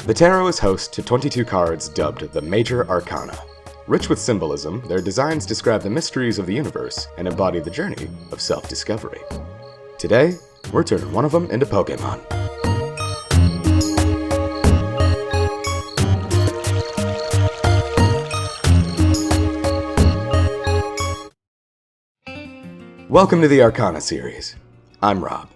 The tarot is host to 22 cards dubbed the Major Arcana. Rich with symbolism, their designs describe the mysteries of the universe and embody the journey of self-discovery. Today, we're turning one of them into Pokemon. Welcome to the Arcana series. I'm Rob.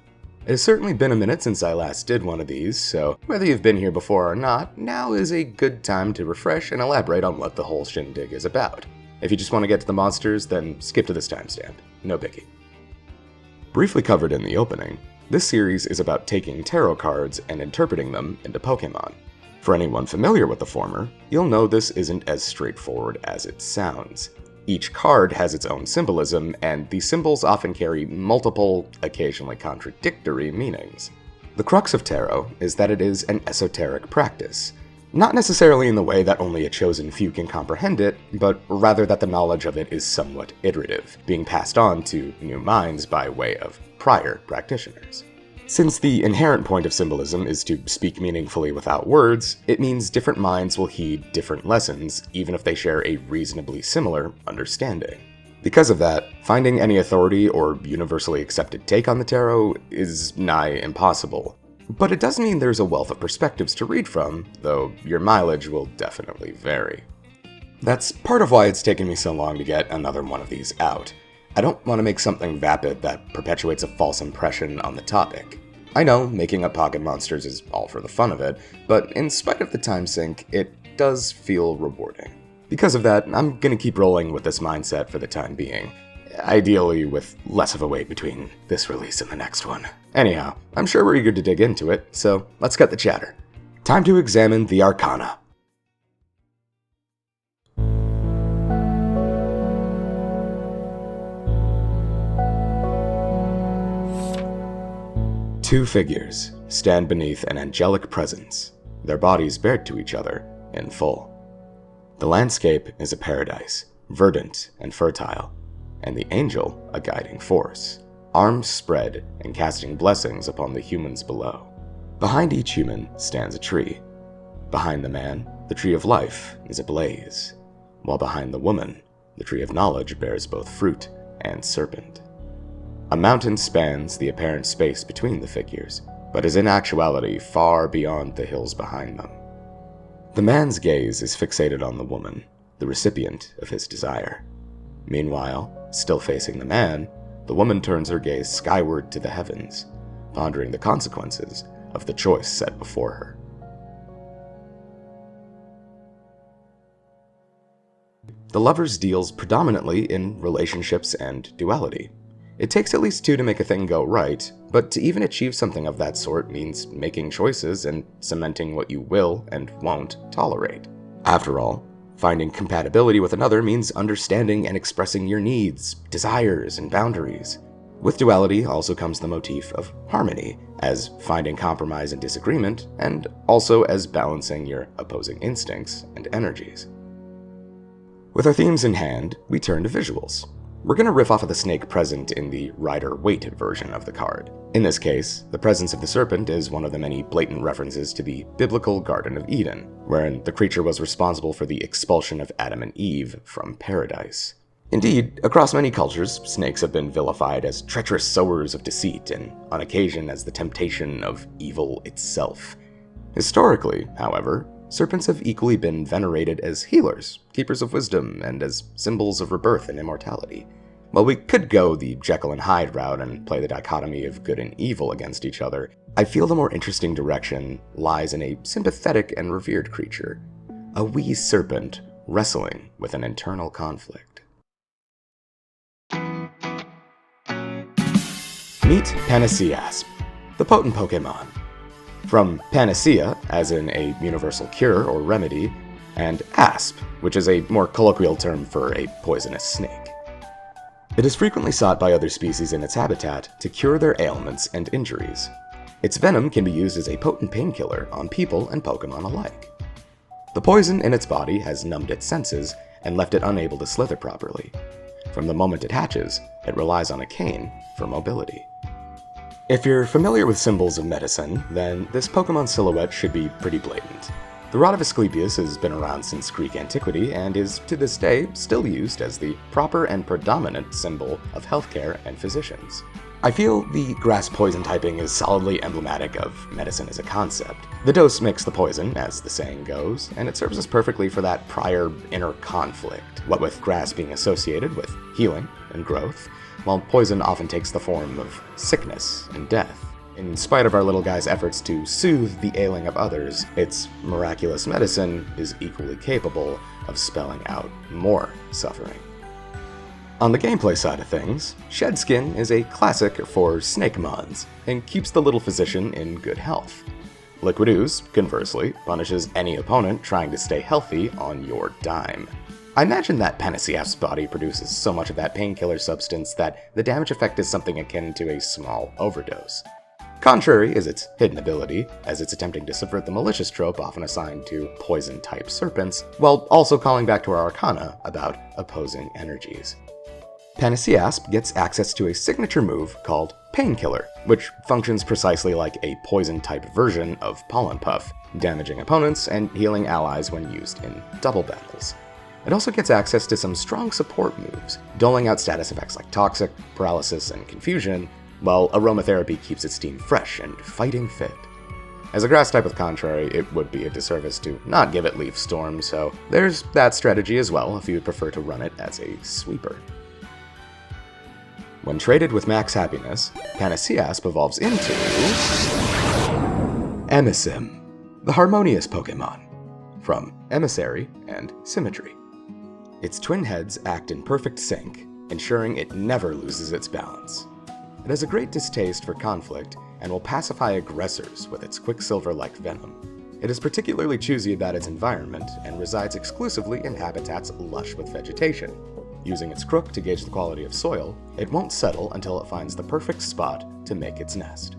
It has certainly been a minute since I last did one of these, so whether you've been here before or not, now is a good time to refresh and elaborate on what the whole shindig is about. If you just want to get to the monsters, then skip to this timestamp. No biggie. Briefly covered in the opening, this series is about taking tarot cards and interpreting them into Pokemon. For anyone familiar with the former, you'll know this isn't as straightforward as it sounds. Each card has its own symbolism, and these symbols often carry multiple, occasionally contradictory meanings. The crux of tarot is that it is an esoteric practice. Not necessarily in the way that only a chosen few can comprehend it, but rather that the knowledge of it is somewhat iterative, being passed on to new minds by way of prior practitioners. Since the inherent point of symbolism is to speak meaningfully without words, it means different minds will heed different lessons, even if they share a reasonably similar understanding. Because of that, finding any authority or universally accepted take on the tarot is nigh impossible. But it does mean there's a wealth of perspectives to read from, though your mileage will definitely vary. That's part of why it's taken me so long to get another one of these out. I don't want to make something vapid that perpetuates a false impression on the topic. I know making up pocket monsters is all for the fun of it, but in spite of the time sink, it does feel rewarding. Because of that, I'm gonna keep rolling with this mindset for the time being. Ideally with less of a wait between this release and the next one. Anyhow, I'm sure we're eager to dig into it, so let's cut the chatter. Time to examine the Arcana. Two figures stand beneath an angelic presence, their bodies bared to each other in full. The landscape is a paradise, verdant and fertile, and the angel a guiding force, arms spread and casting blessings upon the humans below. Behind each human stands a tree. Behind the man, the tree of life is ablaze, while behind the woman, the tree of knowledge bears both fruit and serpent. A mountain spans the apparent space between the figures, but is in actuality far beyond the hills behind them. The man's gaze is fixated on the woman, the recipient of his desire. Meanwhile, still facing the man, the woman turns her gaze skyward to the heavens, pondering the consequences of the choice set before her. The Lovers deals predominantly in relationships and duality. It takes at least two to make a thing go right, but to even achieve something of that sort means making choices and cementing what you will and won't tolerate. After all, finding compatibility with another means understanding and expressing your needs, desires, and boundaries. With duality also comes the motif of harmony, as finding compromise and disagreement, and also as balancing your opposing instincts and energies. With our themes in hand, we turn to visuals. We're going to riff off of the snake present in the Rider-Waite version of the card. In this case, the presence of the serpent is one of the many blatant references to the biblical Garden of Eden, wherein the creature was responsible for the expulsion of Adam and Eve from paradise. Indeed, across many cultures, snakes have been vilified as treacherous sowers of deceit and, on occasion, as the temptation of evil itself. Historically, however, serpents have equally been venerated as healers, keepers of wisdom, and as symbols of rebirth and immortality. While we could go the Jekyll and Hyde route and play the dichotomy of good and evil against each other, I feel the more interesting direction lies in a sympathetic and revered creature, a wee serpent wrestling with an internal conflict. Meet Panaceasp, the potent Pokemon. From panacea, as in a universal cure or remedy, and asp, which is a more colloquial term for a poisonous snake. It is frequently sought by other species in its habitat to cure their ailments and injuries. Its venom can be used as a potent painkiller on people and Pokemon alike. The poison in its body has numbed its senses and left it unable to slither properly. From the moment it hatches, it relies on a cane for mobility. If you're familiar with symbols of medicine, then this Pokemon silhouette should be pretty blatant. The rod of Asclepius has been around since Greek antiquity and is, to this day, still used as the proper and predominant symbol of healthcare and physicians. I feel the grass poison typing is solidly emblematic of medicine as a concept. The dose makes the poison, as the saying goes, and it serves us perfectly for that prior inner conflict, what with grass being associated with healing and growth, while poison often takes the form of sickness and death. In spite of our little guy's efforts to soothe the ailing of others, its miraculous medicine is equally capable of spelling out more suffering. On the gameplay side of things, Shed Skin is a classic for snake mons, and keeps the little physician in good health. Liquid Ooze, conversely, punishes any opponent trying to stay healthy on your dime. I imagine that Panacea's body produces so much of that painkiller substance that the damage effect is something akin to a small overdose. Contrary is its hidden ability, as it's attempting to subvert the malicious trope often assigned to poison-type serpents, while also calling back to our arcana about opposing energies. Panaceasp gets access to a signature move called Painkiller, which functions precisely like a poison-type version of Pollen Puff, damaging opponents and healing allies when used in double battles. It also gets access to some strong support moves, doling out status effects like Toxic, Paralysis, and Confusion, while Aromatherapy keeps its team fresh and fighting fit. As a grass type with Contrary, it would be a disservice to not give it Leaf Storm, so there's that strategy as well if you would prefer to run it as a sweeper. When traded with Max Happiness, Panaceasp evolves into Emisim, the harmonious Pokemon, from Emissary and Symmetry. Its twin heads act in perfect sync, ensuring it never loses its balance. It has a great distaste for conflict and will pacify aggressors with its Quicksilver-like venom. It is particularly choosy about its environment and resides exclusively in habitats lush with vegetation. Using its crook to gauge the quality of soil, it won't settle until it finds the perfect spot to make its nest.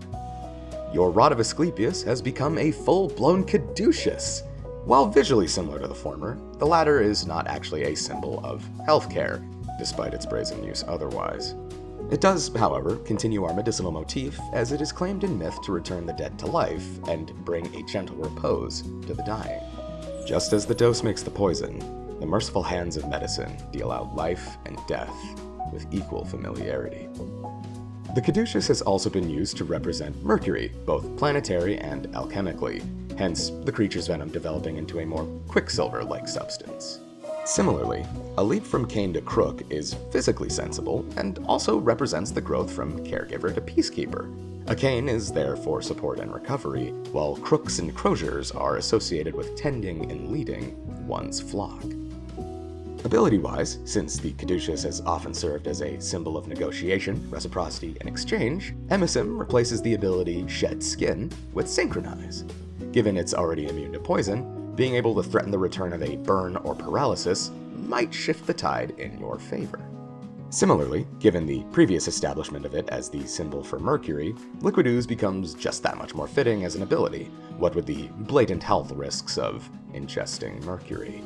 Your Rod of Asclepius has become a full-blown caduceus. While visually similar to the former, the latter is not actually a symbol of healthcare, despite its brazen use otherwise. It does, however, continue our medicinal motif, as it is claimed in myth to return the dead to life and bring a gentle repose to the dying. Just as the dose makes the poison, the merciful hands of medicine deal out life and death with equal familiarity. The caduceus has also been used to represent Mercury, both planetary and alchemically, hence the creature's venom developing into a more Quicksilver-like substance. Similarly, a leap from Cain to Crook is physically sensible and also represents the growth from Caregiver to Peacekeeper. A Cain is there for support and recovery, while Crooks and Croziers are associated with tending and leading one's flock. Ability-wise, since the caduceus has often served as a symbol of negotiation, reciprocity, and exchange, Emisim replaces the ability Shed Skin with Synchronize. Given it's already immune to poison, being able to threaten the return of a burn or paralysis might shift the tide in your favor. Similarly, given the previous establishment of it as the symbol for Mercury, Liquid Ooze becomes just that much more fitting as an ability, what with the blatant health risks of ingesting Mercury.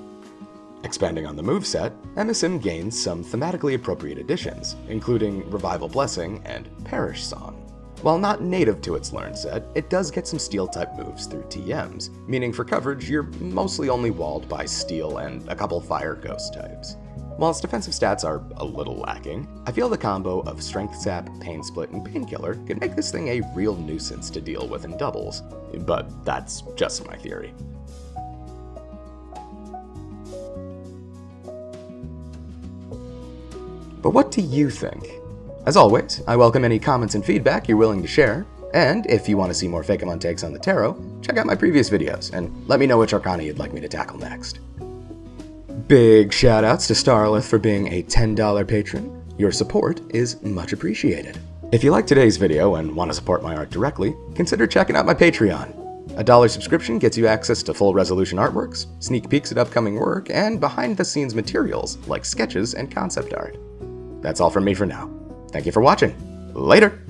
Expanding on the moveset, Emisim gains some thematically appropriate additions, including Revival Blessing and Perish Song. While not native to its learn set, it does get some Steel-type moves through TMs, meaning for coverage you're mostly only walled by Steel and a couple Fire Ghost types. While its defensive stats are a little lacking, I feel the combo of Strength Sap, Pain Split, and Painkiller can make this thing a real nuisance to deal with in doubles, but that's just my theory. But what do you think? As always, I welcome any comments and feedback you're willing to share, and if you want to see more Fakemon takes on the tarot, check out my previous videos, and let me know which arcana you'd like me to tackle next. Big shoutouts to Starlith for being a $10 patron. Your support is much appreciated. If you liked today's video and want to support my art directly, consider checking out my Patreon. A $1 subscription gets you access to full resolution artworks, sneak peeks at upcoming work, and behind-the-scenes materials like sketches and concept art. That's all from me for now. Thank you for watching. Later!